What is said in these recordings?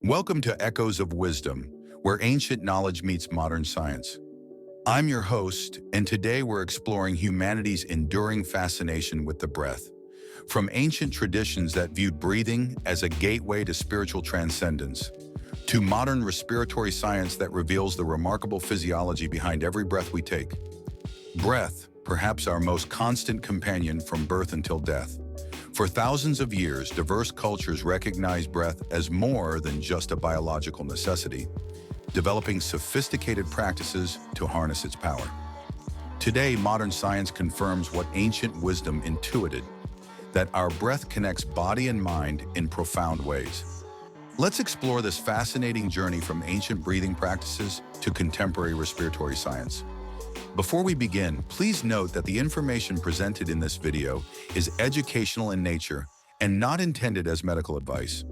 Welcome to Echoes of Wisdom, where ancient knowledge meets modern science. I'm your host, and today we're exploring humanity's enduring fascination with the breath. From ancient traditions that viewed breathing as a gateway to spiritual transcendence, to modern respiratory science that reveals the remarkable physiology behind every breath we take. Breath, perhaps our most constant companion from birth until death. For thousands of years, diverse cultures recognized breath as more than just a biological necessity, developing sophisticated practices to harness its power. Today, modern science confirms what ancient wisdom intuited, that our breath connects body and mind in profound ways. Let's explore this fascinating journey from ancient breathing practices to contemporary respiratory science. Before we begin, please note that the information presented in this video is educational in nature and not intended as medical advice.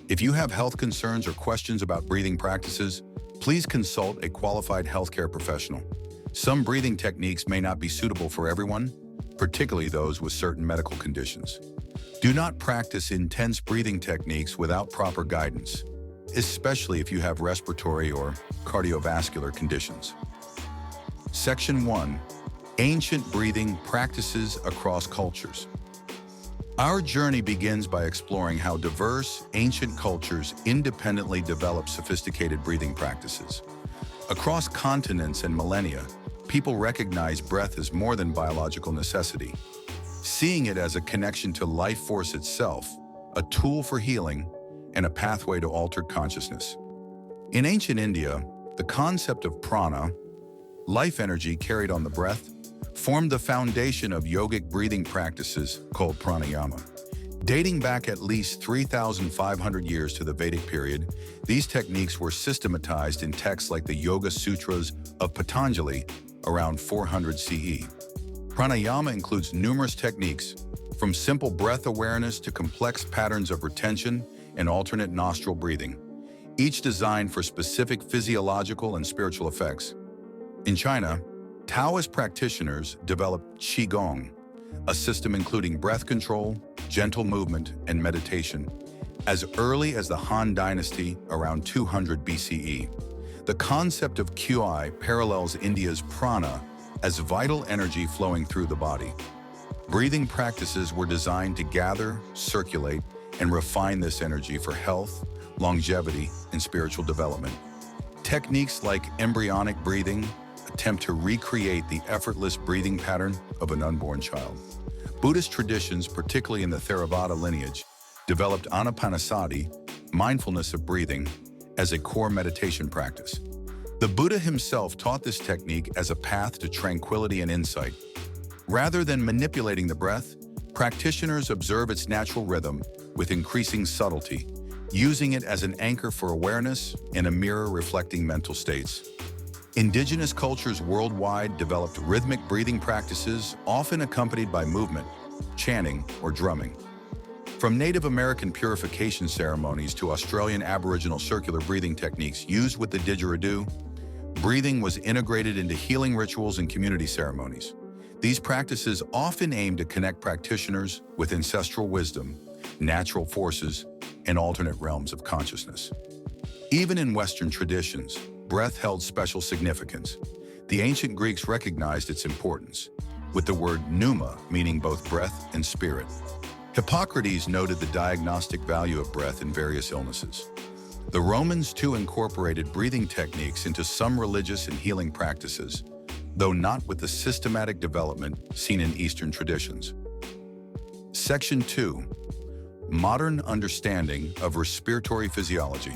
If you have health concerns or questions about breathing practices, please consult a qualified healthcare professional. Some breathing techniques may not be suitable for everyone, particularly those with certain medical conditions. Do not practice intense breathing techniques without proper guidance, especially if you have respiratory or cardiovascular conditions. Section 1. Ancient breathing practices across cultures. Our journey begins by exploring how diverse, ancient cultures independently developed sophisticated breathing practices. Across continents and millennia, people recognize breath as more than biological necessity, seeing it as a connection to life force itself, a tool for healing, and a pathway to altered consciousness. In ancient India, the concept of prana, life energy carried on the breath, formed the foundation of yogic breathing practices called pranayama. Dating back at least 3,500 years to the Vedic period, these techniques were systematized in texts like the Yoga Sutras of Patanjali around 400 CE. Pranayama includes numerous techniques, from simple breath awareness to complex patterns of retention and alternate nostril breathing, each designed for specific physiological and spiritual effects. In China, Taoist practitioners developed Qigong, a system including breath control, gentle movement, and meditation, as early as the Han Dynasty around 200 BCE. The concept of Qi parallels India's prana as vital energy flowing through the body. Breathing practices were designed to gather, circulate, and refine this energy for health, longevity, and spiritual development. Techniques like embryonic breathing attempt to recreate the effortless breathing pattern of an unborn child. Buddhist traditions, particularly in the Theravada lineage, developed Anapanasati, mindfulness of breathing, as a core meditation practice. The Buddha himself taught this technique as a path to tranquility and insight. Rather than manipulating the breath, practitioners observe its natural rhythm with increasing subtlety, using it as an anchor for awareness and a mirror reflecting mental states. Indigenous cultures worldwide developed rhythmic breathing practices, often accompanied by movement, chanting, or drumming. From Native American purification ceremonies to Australian Aboriginal circular breathing techniques used with the didgeridoo, breathing was integrated into healing rituals and community ceremonies. These practices often aim to connect practitioners with ancestral wisdom, natural forces, and alternate realms of consciousness. Even in Western traditions, breath held special significance. The ancient Greeks recognized its importance, with the word pneuma meaning both breath and spirit. Hippocrates noted the diagnostic value of breath in various illnesses. The Romans too incorporated breathing techniques into some religious and healing practices, though not with the systematic development seen in Eastern traditions. Section 2. Modern understanding of respiratory physiology.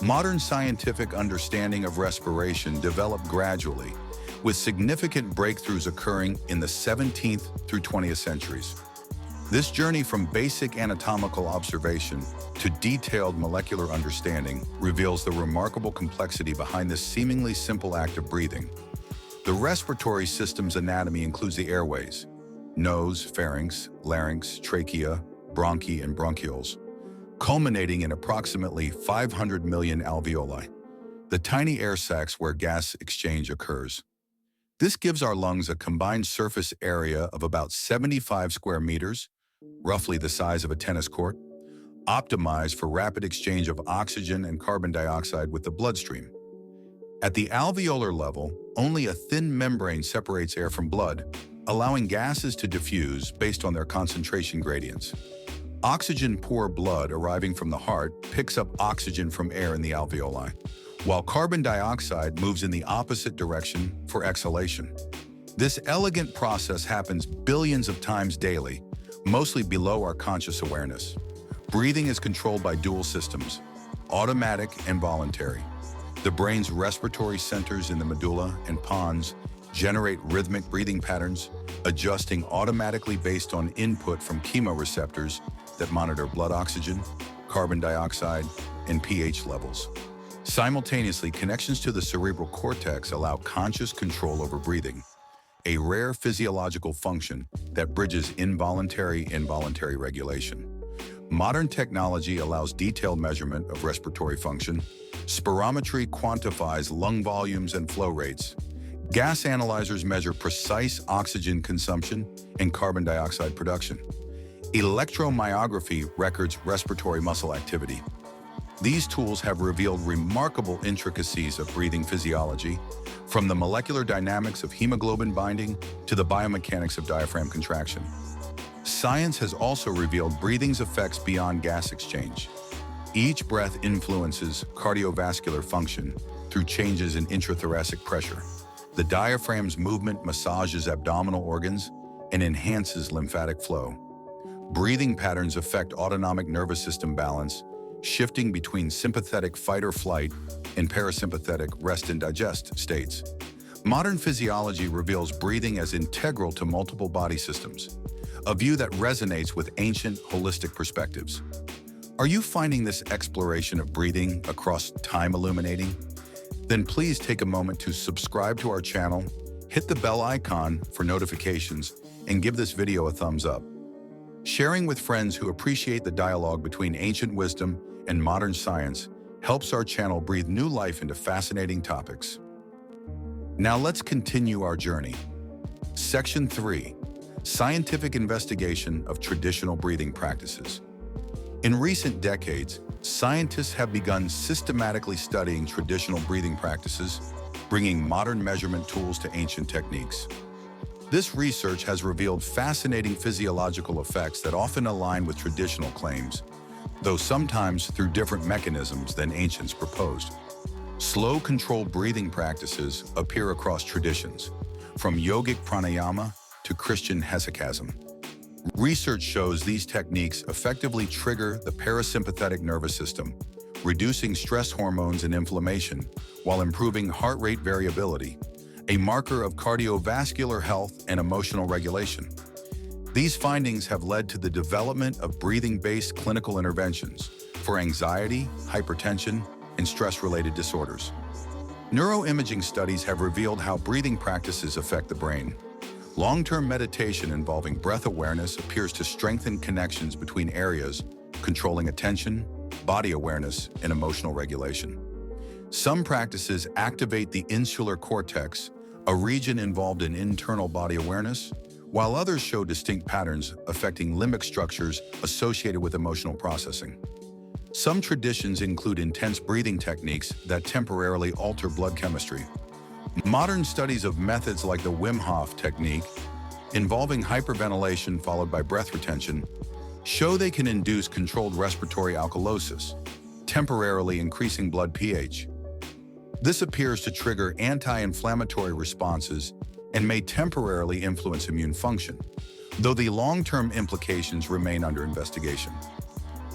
Modern scientific understanding of respiration developed gradually, with significant breakthroughs occurring in the 17th through 20th centuries. This journey from basic anatomical observation to detailed molecular understanding reveals the remarkable complexity behind this seemingly simple act of breathing. The respiratory system's anatomy includes the airways: nose, pharynx, larynx, trachea, bronchi, and bronchioles, culminating in approximately 500 million alveoli, the tiny air sacs where gas exchange occurs. This gives our lungs a combined surface area of about 75 square meters, roughly the size of a tennis court. optimized for rapid exchange of oxygen and carbon dioxide with the bloodstream. At the alveolar level, only a thin membrane separates air from blood, allowing gases to diffuse based on their concentration gradients. Oxygen-poor blood arriving from the heart picks up oxygen from air in the alveoli, while carbon dioxide moves in the opposite direction for exhalation. This elegant process happens billions of times daily, mostly below our conscious awareness. Breathing is controlled by dual systems, automatic and voluntary. The brain's respiratory centers in the medulla and pons generate rhythmic breathing patterns, adjusting automatically based on input from chemoreceptors that monitor blood oxygen, carbon dioxide, and pH levels. Simultaneously, connections to the cerebral cortex allow conscious control over breathing, a rare physiological function that bridges involuntary and voluntary regulation. Modern technology allows detailed measurement of respiratory function. Spirometry quantifies lung volumes and flow rates. Gas analyzers measure precise oxygen consumption and carbon dioxide production. Electromyography records respiratory muscle activity. These tools have revealed remarkable intricacies of breathing physiology, from the molecular dynamics of hemoglobin binding to the biomechanics of diaphragm contraction. Science has also revealed breathing's effects beyond gas exchange. Each breath influences cardiovascular function through changes in intrathoracic pressure. The diaphragm's movement massages abdominal organs and enhances lymphatic flow. Breathing patterns affect autonomic nervous system balance, shifting between sympathetic fight or flight and parasympathetic rest and digest states. Modern physiology reveals breathing as integral to multiple body systems, a view that resonates with ancient holistic perspectives. Are you finding this exploration of breathing across time illuminating? Then please take a moment to subscribe to our channel, hit the bell icon for notifications, and give this video a thumbs up. Sharing with friends who appreciate the dialogue between ancient wisdom and modern science helps our channel breathe new life into fascinating topics. Now let's continue our journey. Section 3. Scientific investigation of traditional breathing practices. In recent decades, scientists have begun systematically studying traditional breathing practices, bringing modern measurement tools to ancient techniques. This research has revealed fascinating physiological effects that often align with traditional claims, though sometimes through different mechanisms than ancients proposed. Slow, controlled breathing practices appear across traditions, from yogic pranayama to Christian hesychasm. Research shows these techniques effectively trigger the parasympathetic nervous system, reducing stress hormones and inflammation while improving heart rate variability, a marker of cardiovascular health and emotional regulation. These findings have led to the development of breathing-based clinical interventions for anxiety, hypertension, and stress-related disorders. Neuroimaging studies have revealed how breathing practices affect the brain. Long-term meditation involving breath awareness appears to strengthen connections between areas controlling attention, body awareness, and emotional regulation. Some practices activate the insular cortex, a region involved in internal body awareness, while others show distinct patterns affecting limbic structures associated with emotional processing. Some traditions include intense breathing techniques that temporarily alter blood chemistry. Modern studies of methods like the Wim Hof technique, involving hyperventilation followed by breath retention, show they can induce controlled respiratory alkalosis, temporarily increasing blood pH. This appears to trigger anti-inflammatory responses and may temporarily influence immune function, though the long-term implications remain under investigation.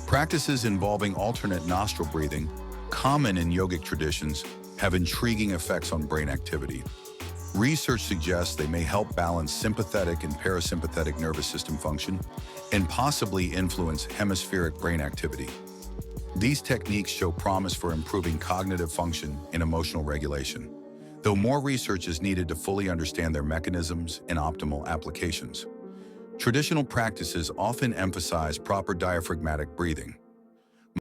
Practices involving alternate nostril breathing, common in yogic traditions, have intriguing effects on brain activity. Research suggests they may help balance sympathetic and parasympathetic nervous system function and possibly influence hemispheric brain activity. These techniques show promise for improving cognitive function and emotional regulation, though more research is needed to fully understand their mechanisms and optimal applications. Traditional practices often emphasize proper diaphragmatic breathing.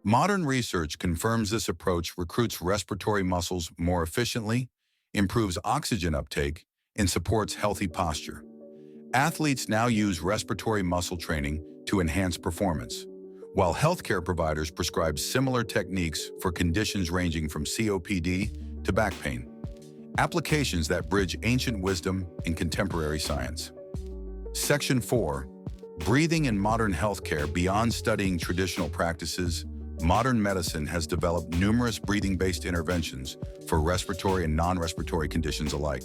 Modern research confirms this approach recruits respiratory muscles more efficiently, improves oxygen uptake, and supports healthy posture. Athletes now use respiratory muscle training to enhance performance, while healthcare providers prescribe similar techniques for conditions ranging from COPD to back pain. Applications that bridge ancient wisdom and contemporary science. Section 4. Breathing in modern healthcare. Beyond studying traditional practices, modern medicine has developed numerous breathing-based interventions for respiratory and non-respiratory conditions alike.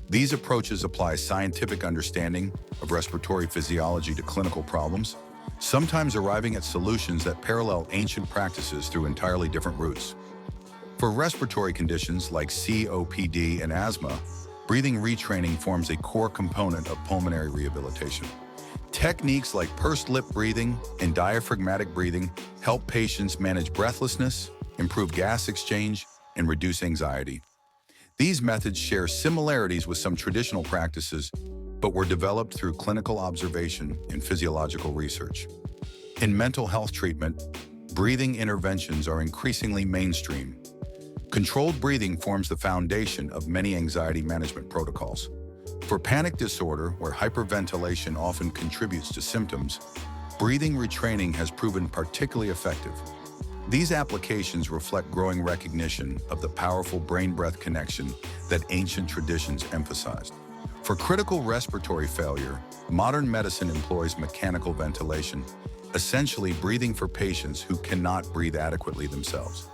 These approaches apply scientific understanding of respiratory physiology to clinical problems, sometimes arriving at solutions that parallel ancient practices through entirely different routes. For respiratory conditions like COPD and asthma, breathing retraining forms a core component of pulmonary rehabilitation. Techniques like pursed lip breathing and diaphragmatic breathing help patients manage breathlessness, improve gas exchange, and reduce anxiety. These methods share similarities with some traditional practices, but were developed through clinical observation and physiological research. In mental health treatment, breathing interventions are increasingly mainstream. Controlled breathing forms the foundation of many anxiety management protocols. For panic disorder, where hyperventilation often contributes to symptoms, breathing retraining has proven particularly effective. These applications reflect growing recognition of the powerful brain-breath connection that ancient traditions emphasized. For critical respiratory failure, modern medicine employs mechanical ventilation, essentially breathing for patients who cannot breathe adequately themselves.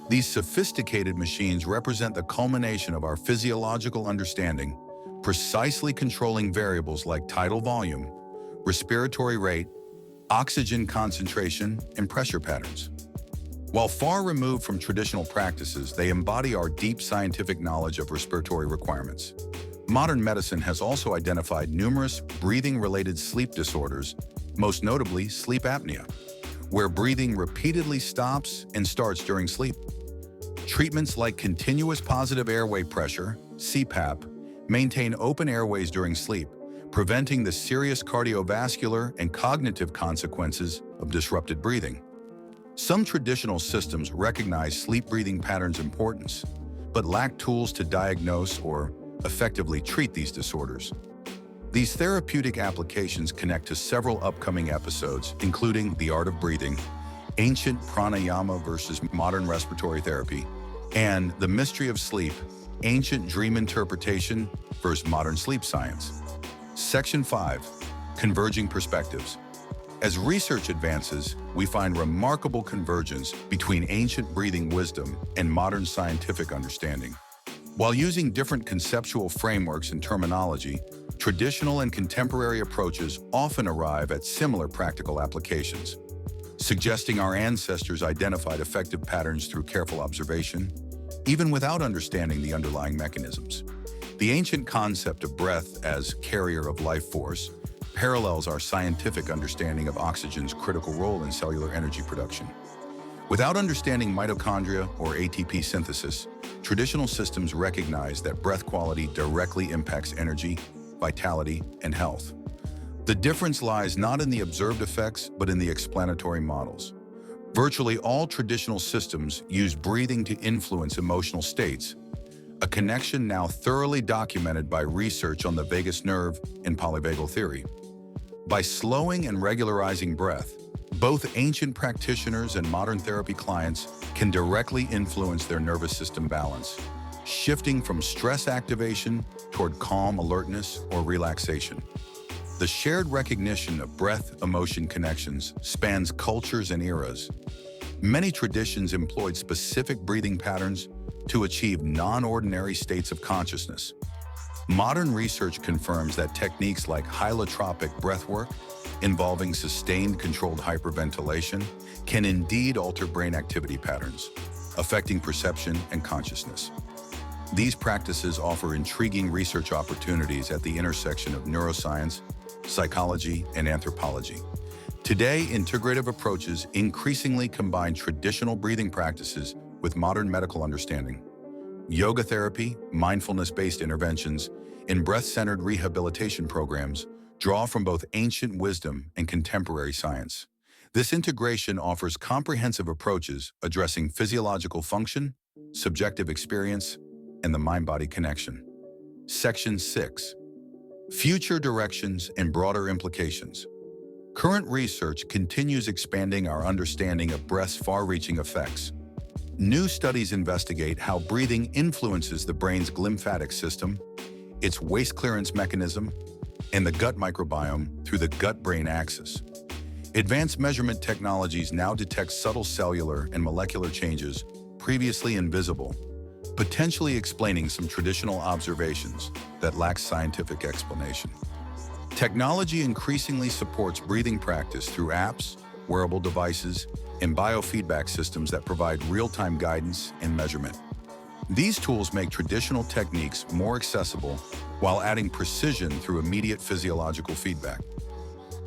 These sophisticated machines represent the culmination of our physiological understanding, precisely controlling variables like tidal volume, respiratory rate, oxygen concentration, and pressure patterns. While far removed from traditional practices, they embody our deep scientific knowledge of respiratory requirements. Modern medicine has also identified numerous breathing-related sleep disorders, most notably sleep apnea, where breathing repeatedly stops and starts during sleep. Treatments like continuous positive airway pressure, CPAP, maintain open airways during sleep, preventing the serious cardiovascular and cognitive consequences of disrupted breathing. Some traditional systems recognize sleep breathing patterns' importance, but lack tools to diagnose or effectively treat these disorders. These therapeutic applications connect to several upcoming episodes, including The Art of Breathing, Ancient Pranayama versus Modern Respiratory Therapy, and The Mystery of Sleep, Ancient Dream Interpretation versus Modern Sleep Science. Section 5. Converging Perspectives. As research advances, we find remarkable convergence between ancient breathing wisdom and modern scientific understanding. While using different conceptual frameworks and terminology, traditional and contemporary approaches often arrive at similar practical applications, suggesting our ancestors identified effective patterns through careful observation, even without understanding the underlying mechanisms. The ancient concept of breath as carrier of life force parallels our scientific understanding of oxygen's critical role in cellular energy production. Without understanding mitochondria or ATP synthesis, traditional systems recognize that breath quality directly impacts energy, vitality, and health. The difference lies not in the observed effects, but in the explanatory models. Virtually all traditional systems use breathing to influence emotional states, a connection now thoroughly documented by research on the vagus nerve and polyvagal theory. By slowing and regularizing breath, both ancient practitioners and modern therapy clients can directly influence their nervous system balance, shifting from stress activation toward calm alertness or relaxation. The shared recognition of breath-emotion connections spans cultures and eras. Many traditions employed specific breathing patterns to achieve non-ordinary states of consciousness. Modern research confirms that techniques like holotropic breathwork, involving sustained controlled hyperventilation, can indeed alter brain activity patterns, affecting perception and consciousness. These practices offer intriguing research opportunities at the intersection of neuroscience, psychology, and anthropology. Today, integrative approaches increasingly combine traditional breathing practices with modern medical understanding. Yoga therapy, mindfulness-based interventions, and breath-centered rehabilitation programs draw from both ancient wisdom and contemporary science. This integration offers comprehensive approaches addressing physiological function, subjective experience, and the mind-body connection. Section 6. Future directions and broader implications. Current research continues expanding our understanding of breath's far-reaching effects. New studies investigate how breathing influences the brain's glymphatic system, its waste clearance mechanism, and the gut microbiome through the gut-brain axis. Advanced measurement technologies now detect subtle cellular and molecular changes previously invisible, potentially explaining some traditional observations that lack scientific explanation. Technology increasingly supports breathing practice through apps, wearable devices, and biofeedback systems that provide real-time guidance and measurement. These tools make traditional techniques more accessible while adding precision through immediate physiological feedback.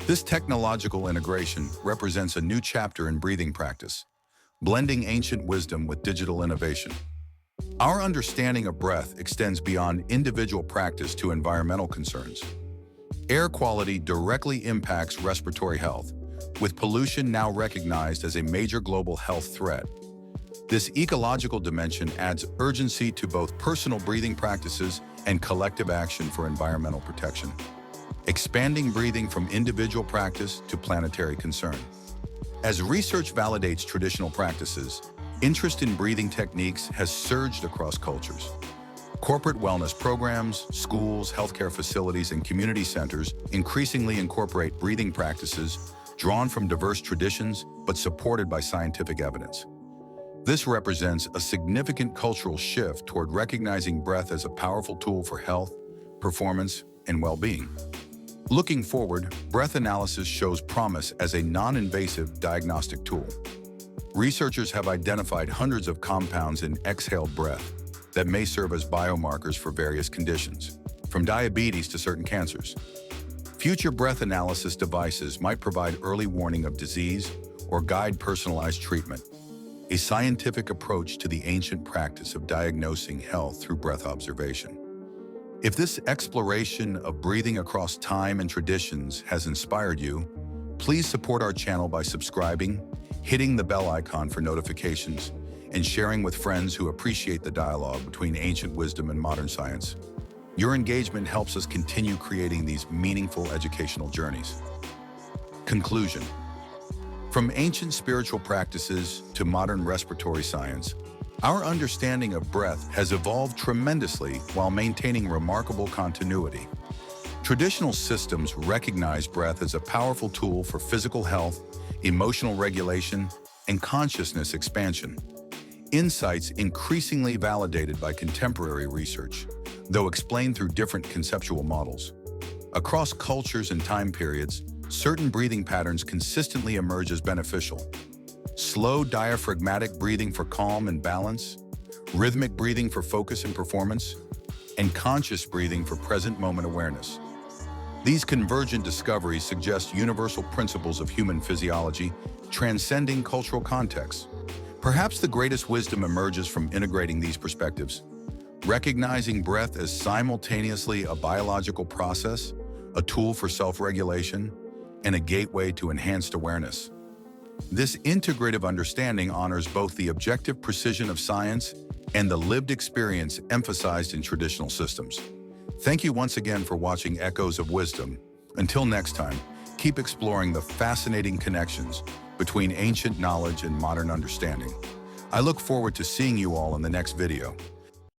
This technological integration represents a new chapter in breathing practice, blending ancient wisdom with digital innovation. Our understanding of breath extends beyond individual practice to environmental concerns. Air quality directly impacts respiratory health, with pollution now recognized as a major global health threat. This ecological dimension adds urgency to both personal breathing practices and collective action for environmental protection, expanding breathing from individual practice to planetary concern. As research validates traditional practices, interest in breathing techniques has surged across cultures. Corporate wellness programs, schools, healthcare facilities, and community centers increasingly incorporate breathing practices drawn from diverse traditions but supported by scientific evidence. This represents a significant cultural shift toward recognizing breath as a powerful tool for health, performance, and well-being. Looking forward, breath analysis shows promise as a non-invasive diagnostic tool. Researchers have identified hundreds of compounds in exhaled breath that may serve as biomarkers for various conditions, from diabetes to certain cancers. Future breath analysis devices might provide early warning of disease or guide personalized treatment, a scientific approach to the ancient practice of diagnosing health through breath observation. If this exploration of breathing across time and traditions has inspired you, please support our channel by subscribing, hitting the bell icon for notifications, and sharing with friends who appreciate the dialogue between ancient wisdom and modern science. Your engagement helps us continue creating these meaningful educational journeys. Conclusion. From ancient spiritual practices to modern respiratory science, our understanding of breath has evolved tremendously while maintaining remarkable continuity. Traditional systems recognize breath as a powerful tool for physical health, emotional regulation, and consciousness expansion. Insights increasingly validated by contemporary research, though explained through different conceptual models. Across cultures and time periods, certain breathing patterns consistently emerge as beneficial. Slow diaphragmatic breathing for calm and balance, rhythmic breathing for focus and performance, and conscious breathing for present moment awareness. These convergent discoveries suggest universal principles of human physiology, transcending cultural contexts. Perhaps the greatest wisdom emerges from integrating these perspectives, recognizing breath as simultaneously a biological process, a tool for self-regulation, and a gateway to enhanced awareness. This integrative understanding honors both the objective precision of science and the lived experience emphasized in traditional systems. Thank you once again for watching Echoes of Wisdom. Until next time, keep exploring the fascinating connections between ancient knowledge and modern understanding. I look forward to seeing you all in the next video.